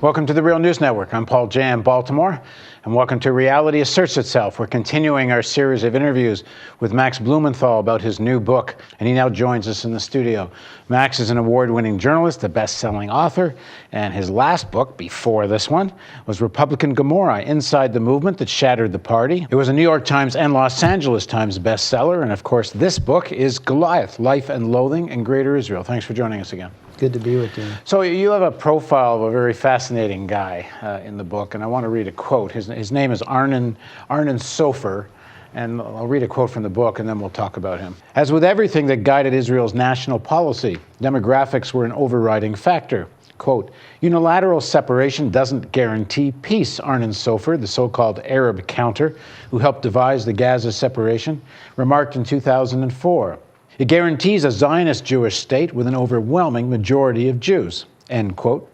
Welcome to the Real News Network. I'm Paul Jay in Baltimore, and welcome to Reality Asserts Itself. We're continuing our series of interviews with Max Blumenthal about his new book, and he now joins us in the studio. Max is an award-winning journalist, a best-selling author, and his last book, before this one, was Republican Gomorrah, Inside the Movement That Shattered the Party. It was a New York Times and Los Angeles Times bestseller, and of course, this book is Goliath, Life and Loathing in Greater Israel. Thanks for joining us again. Good to be with you. So you have a profile of a very fascinating guy in the book, and I want to read a quote. His name is Arnon Sofer, and I'll read a quote from the book, and then we'll talk about him. As with everything that guided Israel's national policy, demographics were an overriding factor. Quote, unilateral separation doesn't guarantee peace, Arnon Sofer, the so-called Arab counter, who helped devise the Gaza separation, remarked in 2004. It guarantees a Zionist Jewish state with an overwhelming majority of Jews, end quote.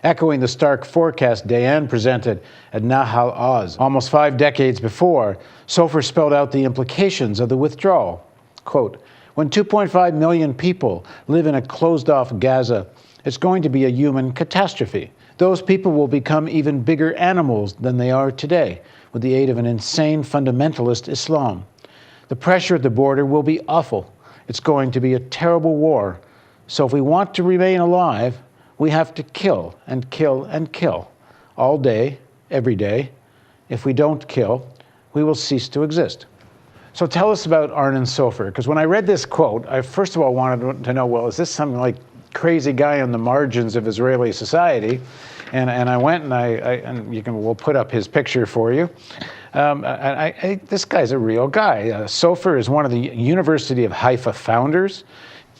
Echoing the stark forecast Dayan presented at Nahal Oz almost 5 decades before, Sofer spelled out the implications of the withdrawal. Quote, when 2.5 million people live in a closed-off Gaza, it's going to be a human catastrophe. Those people will become even bigger animals than they are today, with the aid of an insane fundamentalist Islam. The pressure at the border will be awful. It's going to be a terrible war. So if we want to remain alive, we have to kill and kill and kill all day, every day. If we don't kill, we will cease to exist. So tell us about Arnon Sofer, because when I read this quote, I first of all wanted to know, well, is this some like crazy guy on the margins of Israeli society? And I went and we'll put up his picture for you. This guy's a real guy. Sofer is one of the University of Haifa founders,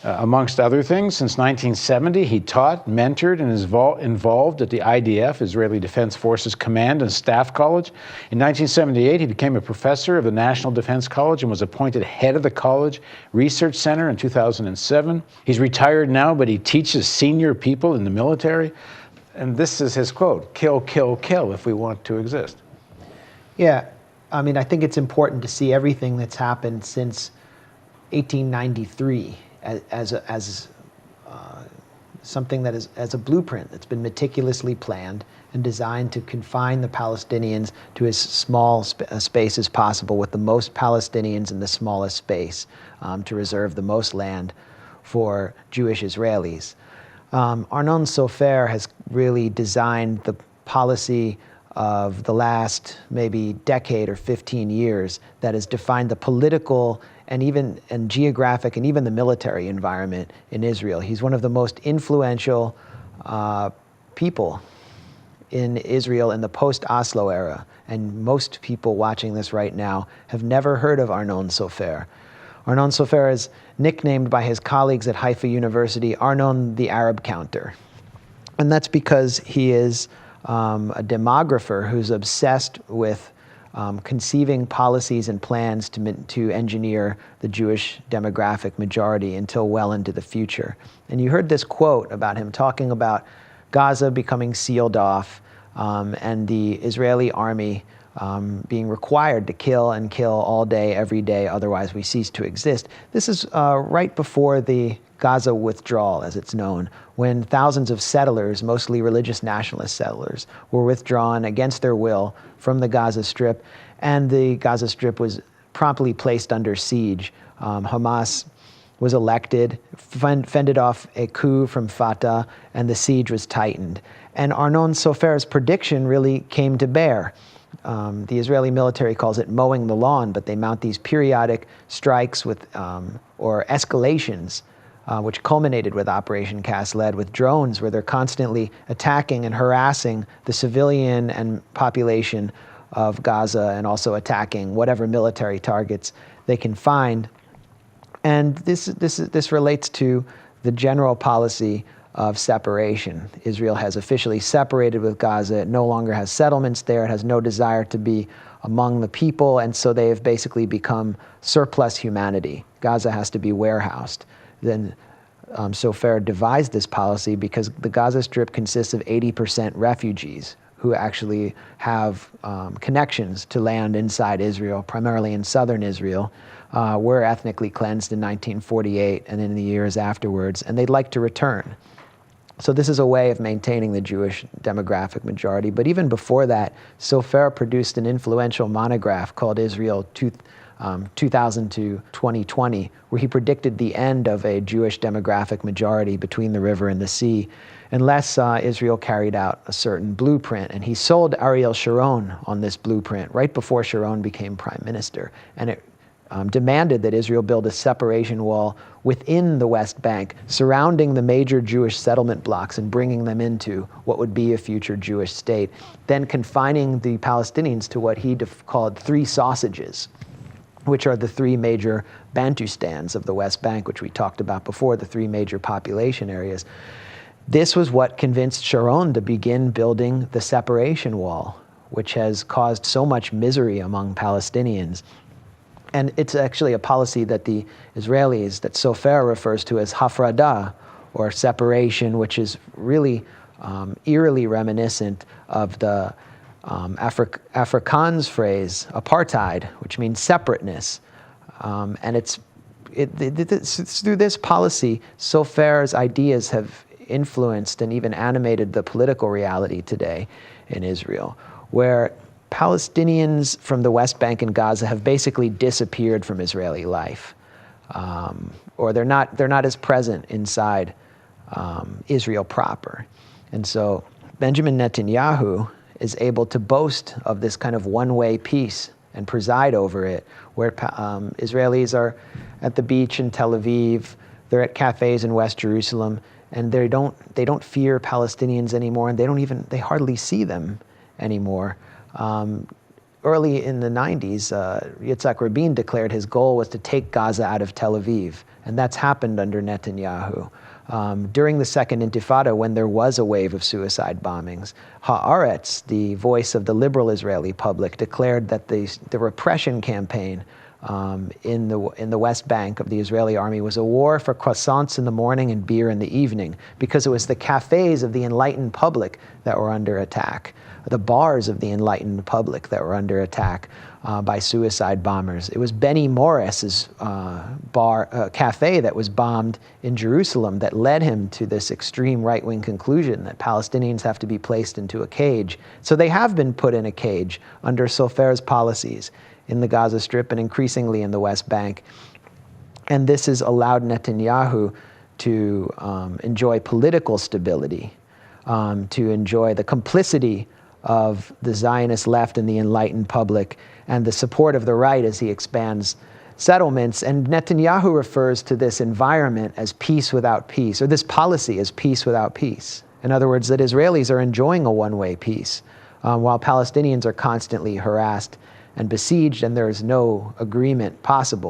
amongst other things. Since 1970, he taught, mentored, and is involved at the IDF, Israeli Defense Forces Command and Staff College. In 1978, he became a professor of the National Defense College and was appointed head of the college research center in 2007. He's retired now, but he teaches senior people in the military. And this is his quote, kill, kill, kill if we want to exist. Yeah, I mean, I think it's important to see everything that's happened since 1893 as something that is as a blueprint that's been meticulously planned and designed to confine the Palestinians to as small a space as possible, with the most Palestinians in the smallest space, to reserve the most land for Jewish Israelis. Arnon Sofer has really designed the policy of the last maybe decade or 15 years that has defined the political and geographic and even the military environment in Israel. He's one of the most influential people in Israel in the post-Oslo era, and most people watching this right now have never heard of Arnon Sofer. Arnon Sofer is nicknamed by his colleagues at Haifa University Arnon the Arab Counter. And that's because he is a demographer who's obsessed with conceiving policies and plans to engineer the Jewish demographic majority until well into the future. And you heard this quote about him talking about Gaza becoming sealed off and the Israeli army being required to kill and kill all day, every day, otherwise we cease to exist. This is right before the Gaza withdrawal, as it's known, when thousands of settlers, mostly religious nationalist settlers, were withdrawn against their will from the Gaza Strip, and the Gaza Strip was promptly placed under siege. Hamas was elected, fended off a coup from Fatah, and the siege was tightened. And Arnon Sofer's prediction really came to bear. The Israeli military calls it mowing the lawn, but they mount these periodic strikes with, or escalations, which culminated with Operation Cast Lead with drones, where they're constantly attacking and harassing the civilian and population of Gaza, and also attacking whatever military targets they can find. And this relates to the general policy of separation. Israel has officially separated with Gaza. It no longer has settlements there. It has no desire to be among the people, and so they have basically become surplus humanity. Gaza has to be warehoused. Then Sofer devised this policy because the Gaza Strip consists of 80% refugees who actually have connections to land inside Israel, primarily in southern Israel, were ethnically cleansed in 1948 and in the years afterwards, and they'd like to return. So this is a way of maintaining the Jewish demographic majority. But even before that, Sofer produced an influential monograph called Israel 2000 to 2020, where he predicted the end of a Jewish demographic majority between the river and the sea, unless Israel carried out a certain blueprint. And he sold Ariel Sharon on this blueprint right before Sharon became prime minister. And it demanded that Israel build a separation wall within the West Bank, surrounding the major Jewish settlement blocks and bringing them into what would be a future Jewish state, then confining the Palestinians to what he called three sausages, which are the three major Bantustans of the West Bank, which we talked about before, the three major population areas. This was what convinced Sharon to begin building the separation wall, which has caused so much misery among Palestinians. And it's actually a policy that the Israelis, that Sofer refers to as hafradah, or separation, which is really eerily reminiscent of the Afrikaans phrase apartheid, which means separateness. And it's through this policy, Sofer's ideas have influenced and even animated the political reality today in Israel, where Palestinians from the West Bank and Gaza have basically disappeared from Israeli life, or they're not as present inside Israel proper. And so Benjamin Netanyahu is able to boast of this kind of one-way peace and preside over it, where Israelis are at the beach in Tel Aviv, they're at cafes in West Jerusalem, and they don't fear Palestinians anymore, and they hardly see them anymore. Early in the 90s, Yitzhak Rabin declared his goal was to take Gaza out of Tel Aviv, and that's happened under Netanyahu. During the Second Intifada, when there was a wave of suicide bombings, Haaretz, the voice of the liberal Israeli public, declared that the repression campaign in the West Bank of the Israeli army was a war for croissants in the morning and beer in the evening, because it was the cafes of the enlightened public that were under attack, the bars of the enlightened public that were under attack by suicide bombers. It was Benny Morris's cafe that was bombed in Jerusalem that led him to this extreme right-wing conclusion that Palestinians have to be placed into a cage. So they have been put in a cage under Sofer's policies in the Gaza Strip and increasingly in the West Bank. And this has allowed Netanyahu to enjoy political stability, to enjoy the complicity of the Zionist left and the enlightened public, and the support of the right as he expands settlements. And Netanyahu refers to this environment as peace without peace, or this policy as peace without peace. In other words, that Israelis are enjoying a one-way peace, while Palestinians are constantly harassed and besieged, and there is no agreement possible.